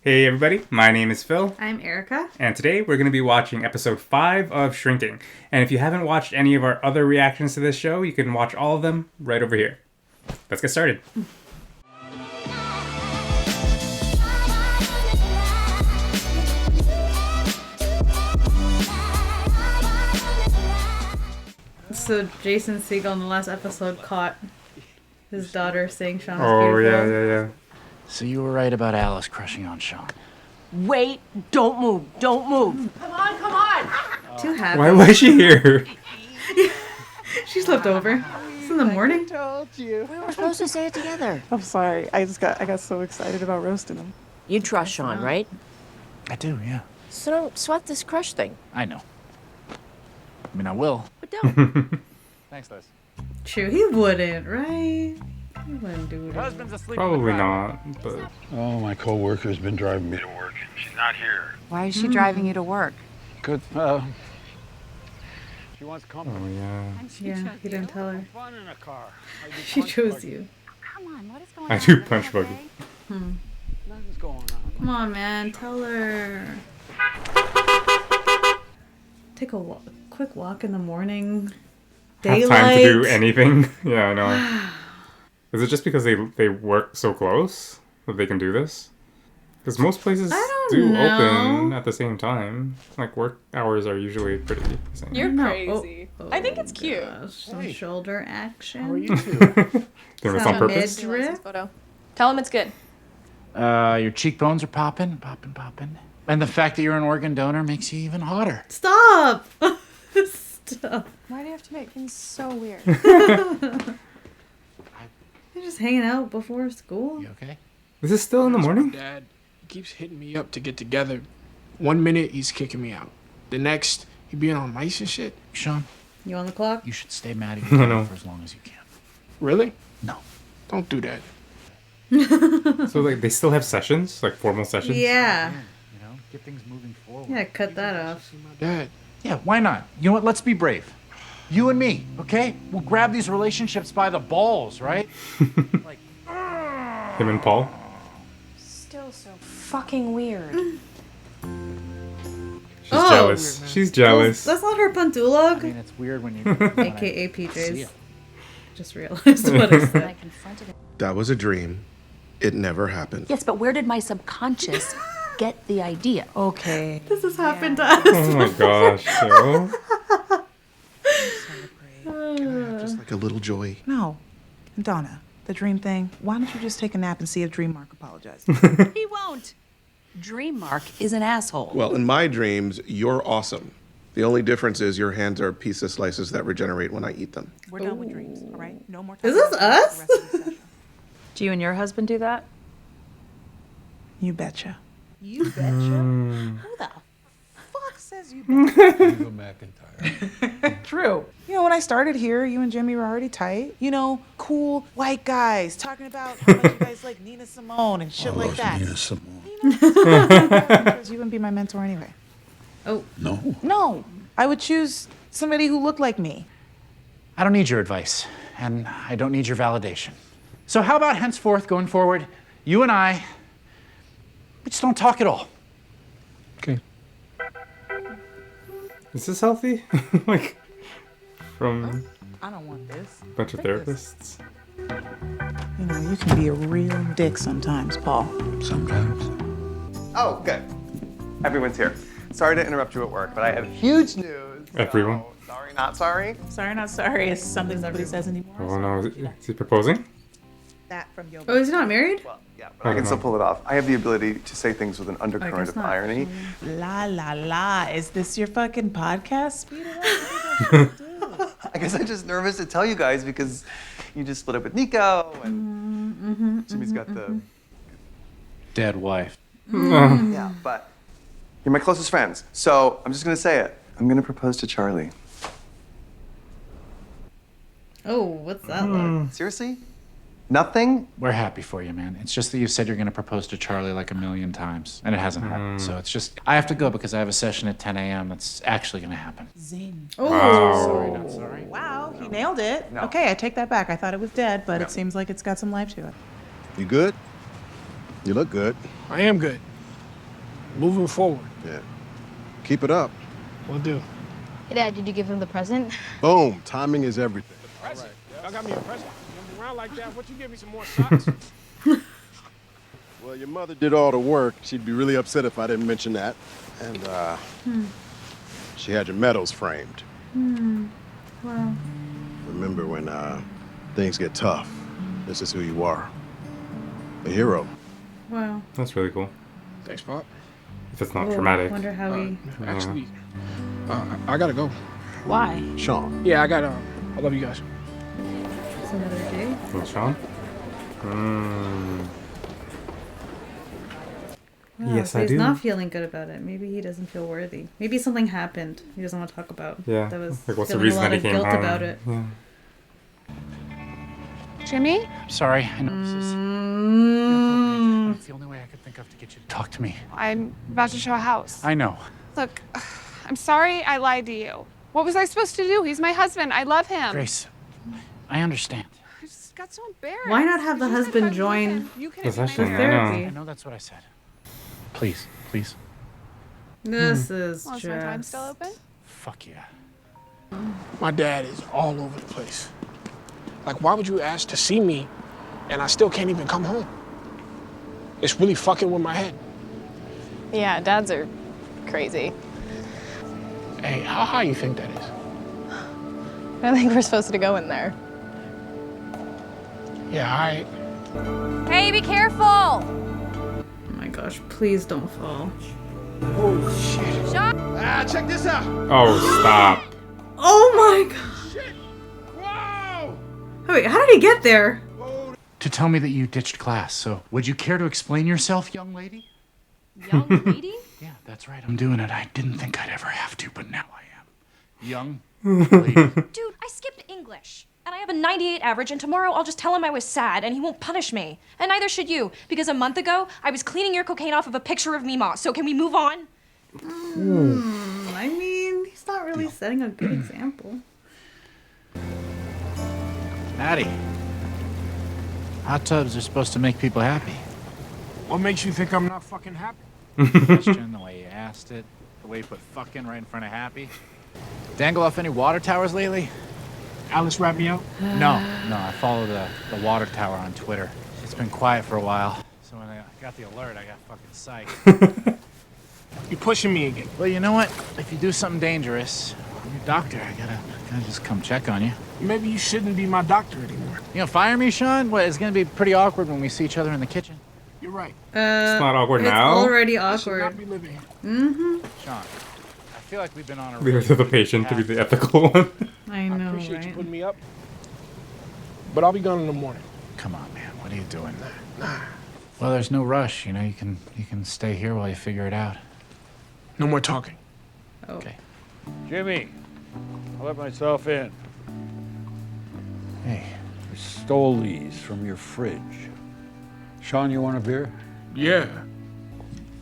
Hey everybody, my name is Phil. I'm Erica. And today we're going to be watching episode 5 of Shrinking. And if you haven't watched any of our other reactions to this show, you can watch all of them right over here. Let's get started. So Jason Segel in the last episode caught his daughter saying Sean was Oh, beautiful. yeah. So you were right about Alice crushing on Sean. Wait, don't move, don't move. Come on. Too happy. Why was she here? She slept over. It's in the morning. Told you. We were supposed to say it together. I'm sorry. I got so excited about roasting him. You trust Sean, right? I do, yeah. So don't sweat this crush thing. I know. I mean, I will. But don't. Thanks, Liz. True, he wouldn't, right? He wouldn't do it. Husband's asleep. Probably not, but... Oh, my coworker's been driving me to work, and she's not here. Why is she driving you to work? Good. She wants company. Oh, yeah. Yeah, he didn't tell her. Fun in a car. I do She punch chose buggy. you. Come on, what is going I on? do punch buggy. Nothing's going on. Come on, man, tell her. Take a quick walk in the morning. Have Daylight. time to do anything. Yeah, I know. Is it just because they work so close that they can do this? Because most places I do don't know. open at the same time. Like, work hours are usually pretty the same. You're No. crazy. I think it's cute. Some Hey. shoulder action. How are you two? Doing this on Some purpose? mid- Drip? Photo. Tell him it's good. Your cheekbones are popping. And the fact that you're an organ donor makes you even hotter. Stop! Stop. Why do you have to make things so weird? You're just hanging out before school. You okay? Is this still in the morning? Dad keeps hitting me up to get together. 1 minute he's kicking me out. The next he being on mice and shit. Sean, You on the clock? you should stay mad at I your know. for as long as you can. Really? No. Don't do that. So, like, they still have sessions? Like, formal sessions? Yeah. You know, get things moving forward. Yeah, cut that off. See my dad. Yeah, why not? You know what? Let's be brave. You and me, okay? We'll grab these relationships by the balls, right? Like, Him and Paul? Still so fucking weird. She's Oh. jealous. She's jealous. That's not her I puntulog. mean, it's weird when you. AKA See PJs. ya. Just realized what I said. I confronted him. That was a dream. It never happened. Yes, but where did my subconscious get the idea? Okay. This has happened to us. Oh my gosh, so... Just like a little joy. No. Donna, the dream thing, why don't you just take a nap and see if Dream Mark apologizes? He won't. Dream Mark is an asshole. Well, in my dreams, you're awesome. The only difference is your hands are pizza slices that regenerate when I eat them. We're done with dreams, all right? No more Is this talking about us? the rest of the session. Do you and your husband do that? You betcha. You betcha. Who the Fuck says you betcha. Eva McIntyre. True. You know, when I started here, you and Jimmy were already tight. You know, cool white guys talking about how much you guys like Nina Simone and shit like that. Nina Simone. Because you wouldn't be my mentor anyway. No. No, I would choose somebody who looked like me. I don't need your advice, and I don't need your validation. So how about henceforth, going forward, you and I, we just don't talk at all. Okay. Is this healthy? Like, from I don't want this. a bunch of therapists? You know, you can be a real dick sometimes, Paul. Sometimes. Oh, good. Everyone's here. Sorry to interrupt you at work, but I have huge news. Everyone? So, sorry, not sorry. Sorry, not sorry is something nobody says anymore. Oh no, is he proposing? That from your Oh, is he not married? Well, yeah, but I I can don't still know. pull it off. I have the ability to say things with an undercurrent guess of not. irony. La la la. Is this your fucking podcast? Speed it up. I guess I'm just nervous to tell you guys because you just split up with Nico and Jimmy's got the... Dead wife. Yeah, but you're my closest friends. So I'm just going to say it. I'm going to propose to Charlie. Oh, what's that look? Seriously? Nothing? We're happy for you, man. It's just that you said you're going to propose to Charlie like 1,000,000 times, and it hasn't happened. So it's just, I have to go because I have a session at 10 a.m. that's actually going to happen. Zing. Oh, Sorry, not sorry. Wow, he nailed it. No. Okay, I take that back. I thought it was dead, but No. it seems like it's got some life to it. You good? You look good. I am good. moving forward. Yeah. Keep it up. Will do. Hey, Dad, did you give him the present? Boom. Timing is everything. Present? Y'all got me a present? You around like that? What, you give me some more socks? Well, your mother did all the work. She'd be really upset if I didn't mention that. And, she had your medals framed. Wow. Remember when, things get tough, this is who you are. A hero. Wow. That's really cool. Thanks, Pop. If it's not Oh, traumatic. Wonder how he. Actually, I gotta go. Why? Sean. Yeah, I gotta. I love you guys. It's another day. Oh, Sean? Wow, Yes, so I he's do. not feeling good about it. Maybe he doesn't feel worthy. Maybe something happened he doesn't want to talk about. Yeah. That was Like, what's the feeling reason a lot that he of came guilt home? about it. Yeah. Jimmy? I'm sorry. I know this is inappropriate, but it's the only way I could think of to get you to talk to me. I'm about to show a house. I know. Look, I'm sorry I lied to you. What was I supposed to do? He's my husband. I love him. Grace, I understand. I just got so embarrassed. Why not have the You said husband if I love join him, you can the be my session? man. I know. therapy? I know that's what I said. Please, please. This is Well, is my time just. still open? Fuck yeah. My dad is all over the place. Like, why would you ask to see me and I still can't even come home? It's really fucking with my head. Yeah, dads are crazy. Hey, how high you think that is? I don't think we're supposed to go in there. Yeah, all right. Hey, be careful! Oh my gosh! Please don't fall. Oh, shit. Check this out. Oh, stop. Oh my god! Whoa! Oh, wait, how did he get there? To tell me that you ditched class, so would you care to explain yourself, young lady? Young lady? Yeah, that's right. I'm doing it. I didn't think I'd ever have to, but now I am. Young lady. Dude, I skipped English. And I have a 98 average, and tomorrow I'll just tell him I was sad, and he won't punish me. And neither should you, because a month ago, I was cleaning your cocaine off of a picture of Mima. So can we move on? I mean, he's not really setting a good example. Maddie. Hot tubs are supposed to make people happy. What makes you think I'm not fucking happy? Question, the way you asked it, the way you put fucking right in front of happy. Dangle off any water towers lately? Alice wrap me out? No, I follow the water tower on Twitter. It's been quiet for a while, so when I got the alert, I got fucking psyched. You're pushing me again. Well, you know what? If you do something dangerous, I'm your doctor. I gotta just come check on you. Maybe you shouldn't be my doctor anymore. You gonna fire me, Sean? What, it's gonna be pretty awkward when we see each other in the kitchen. You're right. It's not awkward it's now. already I should not awkward. be living here. Sean, I feel like we've been on a Leave it to the patient to be the ethical one. I I know, appreciate you right? putting me up. But I'll be gone in the morning. Come on, man. What are you doing? Well, there's no rush. You know, you can stay here while you figure it out. No more talking. Oh. Okay. Jimmy, I let myself in. Hey. I stole these from your fridge. Sean, you want a beer? Yeah.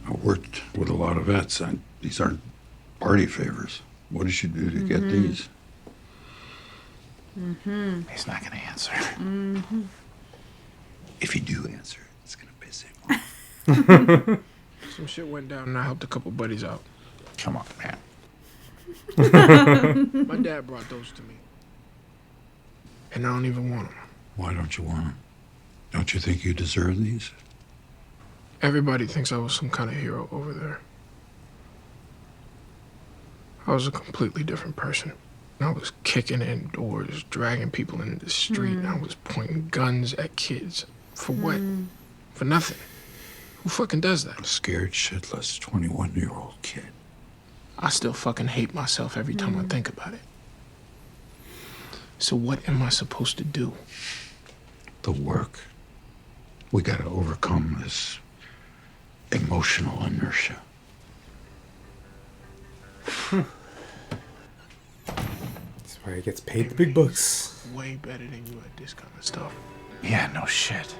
I worked with a lot of vets, and these aren't party favors. What did you do to get these? He's not gonna answer. If you do answer, it's gonna piss him off. Some shit went down and I helped a couple buddies out. Come on, man. My dad brought those to me. And I don't even want them. Why don't you want them? Don't you think you deserve these? Everybody thinks I was some kind of hero over there. I was a completely different person. I was kicking in doors, dragging people into the street, and I was pointing guns at kids. For what? For nothing. Who fucking does that? A scared shitless 21-year-old kid. I still fucking hate myself every time I think about it. So what am I supposed to do? The work. We gotta overcome this emotional inertia. That's why he gets paid the big bucks. Way better than you at this kind of stuff. Yeah, no shit.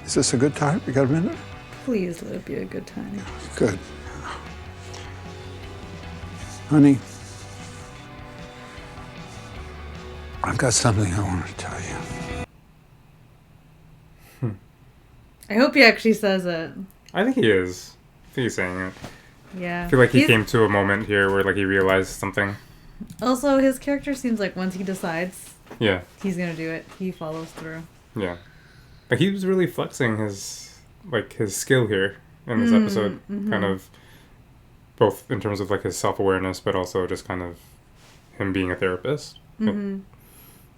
Is this a good time? You got a minute? Please let it be a good time. Good. Honey, I've got something I want to tell you. I hope he actually says it. I think he is. He's saying it. Yeah. I feel like he came to a moment here where like he realized something. Also, his character seems like once he decides, Yeah. he's gonna do it. He follows through. Yeah. Like he was really flexing his skill here in this episode, kind of both in terms of like his self-awareness, but also just kind of him being a therapist. He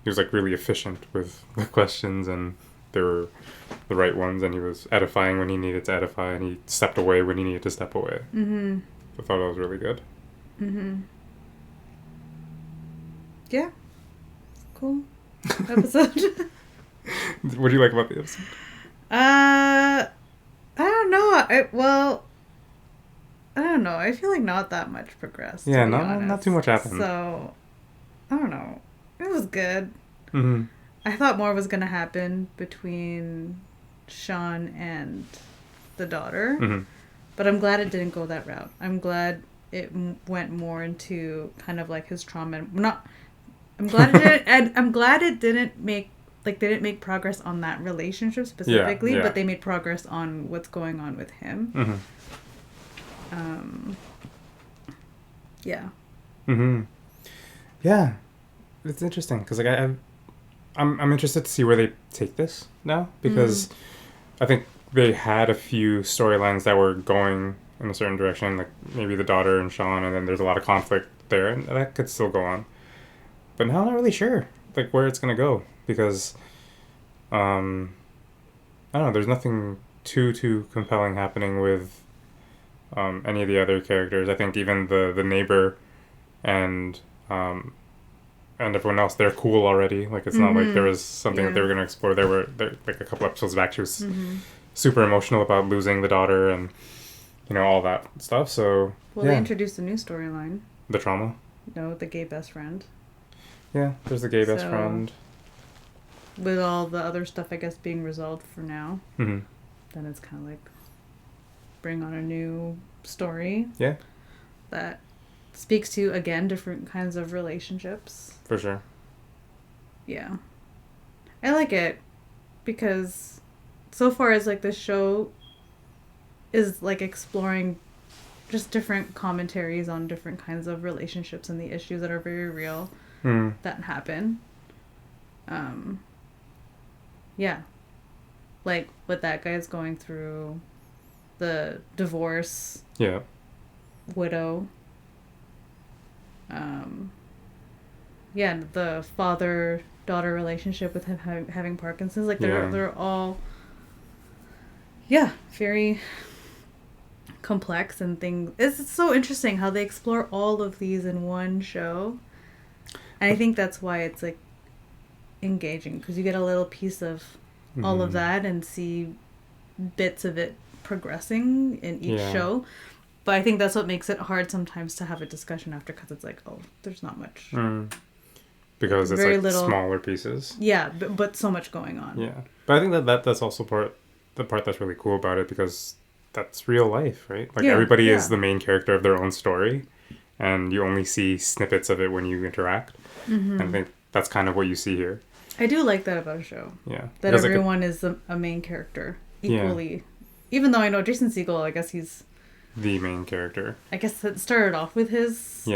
was like really efficient with the questions, and they were the right ones, and he was edifying when he needed to edify, and he stepped away when he needed to step away. I thought that was really good. Yeah. Cool episode. What do you like about the episode? I don't know. I don't know. I feel like not that much progressed. Yeah, to be not honest. too much happened. So, I don't know. It was good. Mm-hmm. I thought more was gonna happen between Sean and the daughter, but I'm glad it didn't go that route. I'm glad it went more into kind of like his trauma. I'm glad it didn't. And I'm glad it didn't make they didn't make progress on that relationship specifically, but they made progress on what's going on with him. Yeah. Yeah, it's interesting because like I'm interested to see where they take this now, because I think they had a few storylines that were going in a certain direction, like maybe the daughter and Sean, and then there's a lot of conflict there, and that could still go on. But now I'm not really sure like where it's gonna go, because I don't know, there's nothing too compelling happening with any of the other characters. I think even the neighbor and everyone else, they're cool already. Like it's not like there was something that they were going to explore. There like a couple episodes back, she was super emotional about losing the daughter and all that stuff. So they introduced a new storyline. The trauma. No, the gay best friend. Yeah, there's the gay best friend. With all the other stuff, I guess, being resolved for now, then it's kind of like bring on a new story. Yeah. That speaks to, again, different kinds of relationships. For sure. Yeah. I like it because so far as like this show is like exploring just different commentaries on different kinds of relationships and the issues that are very real that happen. Yeah. Like what that guy is going through, the divorce. Yeah. Widow. Yeah, the father-daughter relationship with him having Parkinson's. Like they're all very complex and things. It's so interesting how they explore all of these in one show. And I think that's why it's like engaging, because you get a little piece of all of that and see bits of it progressing in each show. But I think that's what makes it hard sometimes to have a discussion after, because it's like, oh, there's not much. Because it's very like little, smaller pieces. Yeah, but so much going on. Yeah. But I think that's also the part that's really cool about it, because that's real life, right? Like everybody is the main character of their own story, and you only see snippets of it when you interact. And I think that's kind of what you see here. I do like that about a show. Yeah. That because everyone is a main character equally. Yeah. Even though I know Jason Segel, I guess he's the main character. I guess it started off with his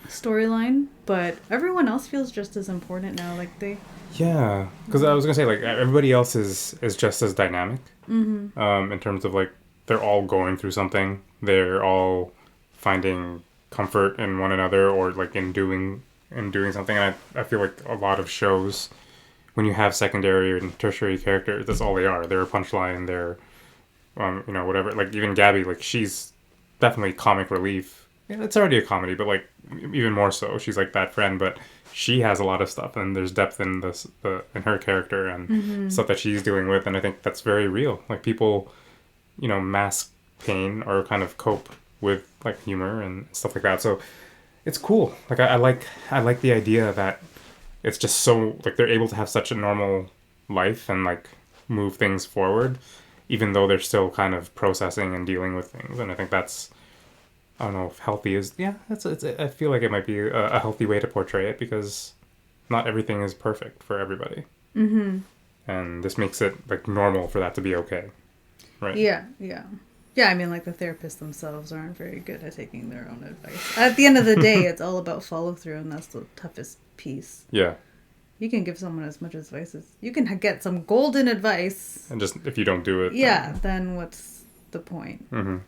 storyline, but everyone else feels just as important now. Like they. Yeah, because I was gonna say like everybody else is just as dynamic. In terms of like they're all going through something. They're all finding comfort in one another, or like in doing something. And I feel like a lot of shows, when you have secondary and tertiary characters, that's all they are. They're a punchline. They're whatever. Like even Gabby, like she's definitely comic relief. Yeah, it's already a comedy, but like even more so, she's like that friend. But she has a lot of stuff, and there's depth in in her character and stuff that she's dealing with, and I think that's very real. Like people, mask pain or kind of cope with like humor and stuff like that. So it's cool. Like I like the idea that it's just so like they're able to have such a normal life and like move things forward, even though they're still kind of processing and dealing with things. And I think that's, I don't know if healthy is, I feel like it might be a healthy way to portray it, because not everything is perfect for everybody. And this makes it like normal for that to be okay. Right? Yeah. Yeah, I mean, like, the therapists themselves aren't very good at taking their own advice. At the end of the day, it's all about follow-through, and that's the toughest piece. Yeah. You can give someone as much advice as... You can get some golden advice. And just, if you don't do it... Yeah, then what's the point? Mm-hmm.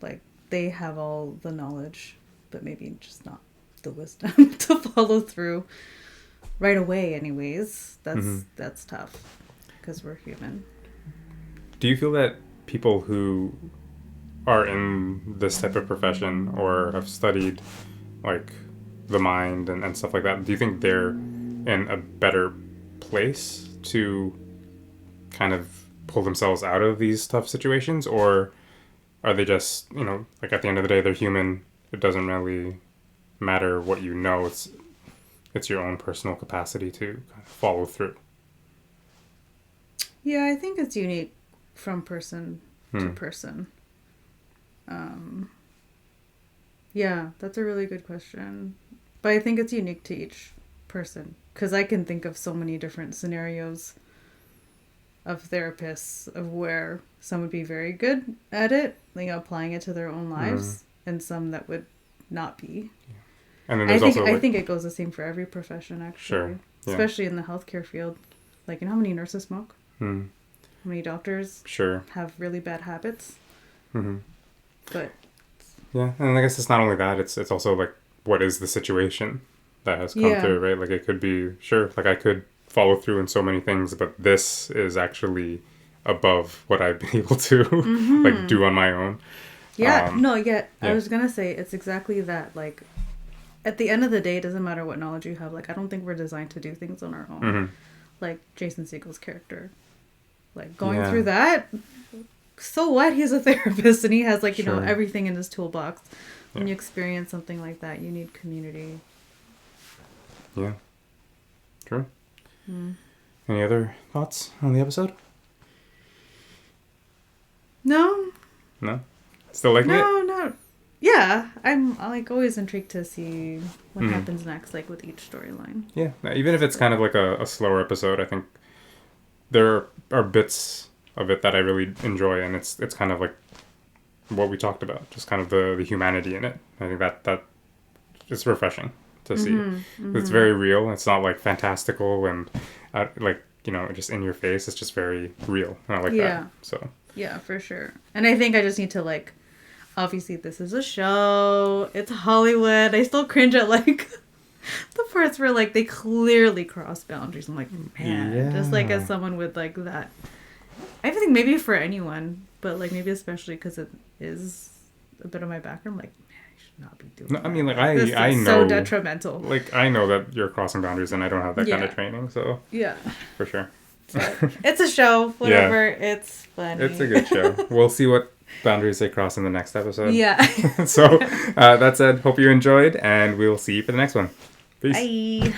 Like, they have all the knowledge, but maybe just not the wisdom to follow through right away anyways. That's tough, because we're human. Do you feel that people who are in this type of profession or have studied like the mind and stuff like that, do you think they're in a better place to kind of pull themselves out of these tough situations, or are they just, you know, like at the end of the day they're human, it doesn't really matter what you know, it's your own personal capacity to kind of follow through? Yeah, I think it's unique from person to person. Yeah, that's a really good question. But I think it's unique to each person. Because I can think of so many different scenarios of therapists of where some would be very good at it, like applying it to their own lives, and some that would not be. Yeah. And then there's I think it goes the same for every profession, actually. Sure. Yeah. Especially in the healthcare field. Like, you know how many nurses smoke? How many doctors have really bad habits? But yeah, and I guess it's not only that, it's also like, what is the situation that has come through, right? Like, it could be, sure, like I could follow through in so many things, but this is actually above what I've been able to like do on my own. Yeah, I was gonna say it's exactly that. Like, at the end of the day, it doesn't matter what knowledge you have. Like, I don't think we're designed to do things on our own. Like Jason Segel's character, like going through that. So what? He's a therapist and he has like, you know, everything in his toolbox. When you experience something like that, you need community. Yeah. True. Any other thoughts on the episode? No. No? Still liking it? No. Yeah. I'm like always intrigued to see what happens next, like with each storyline. Yeah. Even if it's kind of like a slower episode, I think there are bits of it that I really enjoy, and it's kind of like what we talked about, just kind of the humanity in it. I think that it's refreshing to see. It's very real. It's not like fantastical and like, you know, just in your face. It's just very real, and I like that. So yeah, for sure. And I think I just need to like, obviously this is a show, it's Hollywood. I still cringe at like the parts where like they clearly cross boundaries. I'm like, man, just like as someone with like that, I think maybe for anyone, but like maybe especially because it is a bit of my background. Like, man, I should not be doing that. I mean, like I know, so detrimental. Like, I know that you're crossing boundaries, and I don't have that kind of training, so yeah, for sure. It's a show, whatever. It's funny. It's a good show. We'll see what boundaries they cross in the next episode. Yeah. So that said, hope you enjoyed, and we'll see you for the next one. Peace. Bye.